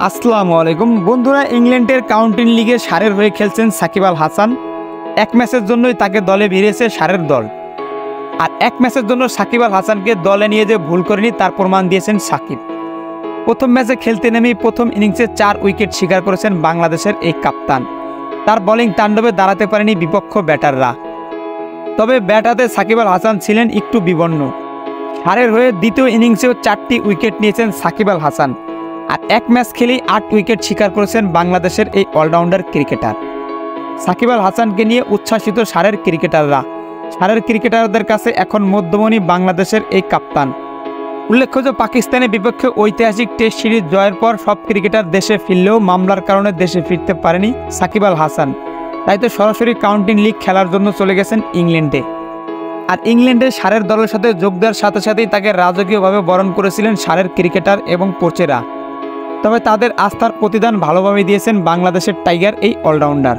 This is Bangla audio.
আসসালামু আলাইকুম বন্ধুরা, ইংল্যান্ডের কাউন্টি লিগে সারের হয়ে খেলছেন সাকিব আল হাসান। এক ম্যাচের জন্যই তাকে দলে ভিড়িয়েছে সারের দল। আর এক ম্যাচের জন্য সাকিব আল হাসানকে দলে নিয়ে যে ভুল করেনি তার প্রমাণ দিয়েছেন সাকিব। প্রথম ম্যাচে খেলতে নেমেই প্রথম ইনিংসে 4 উইকেট শিকার করেছেন বাংলাদেশের এই কাপ্তান। তার বোলিং তাণ্ডবে দাঁড়াতে পারেনি বিপক্ষ ব্যাটাররা। তবে ব্যাট হাতে সাকিব আল হাসান ছিলেন একটু বিবর্ণ। সারের হয়ে দ্বিতীয় ইনিংসেও 4টি উইকেট নিয়েছেন সাকিব আল হাসান। আর এক ম্যাচ খেলেই 8 উইকেট শিকার করেছেন বাংলাদেশের এই অলরাউন্ডার ক্রিকেটার। সাকিব আল হাসানকে নিয়ে উচ্ছ্বাসিত সারের ক্রিকেটাররা। সারের ক্রিকেটারদের কাছে এখন মধ্যমণি বাংলাদেশের এই কাপ্তান। উল্লেখ্য যে পাকিস্তানের বিপক্ষে ঐতিহাসিক টেস্ট সিরিজ জয়ের পর সব ক্রিকেটার দেশে ফিরলেও মামলার কারণে দেশে ফিরতে পারেনি সাকিব আল হাসান। তাই তো সরাসরি কাউন্টি লিগ খেলার জন্য চলে গেছেন ইংল্যান্ডে। আর ইংল্যান্ডের সারের দলের সাথে যোগ দেওয়ার সাথে সাথেই তাকে রাজকীয়ভাবে বরণ করেছিলেন সারের ক্রিকেটার এবং কোচেরা। তবে তাদের আস্থার প্রতিদান ভালোভাবে দিয়েছেন বাংলাদেশের টাইগার এই অলরাউন্ডার।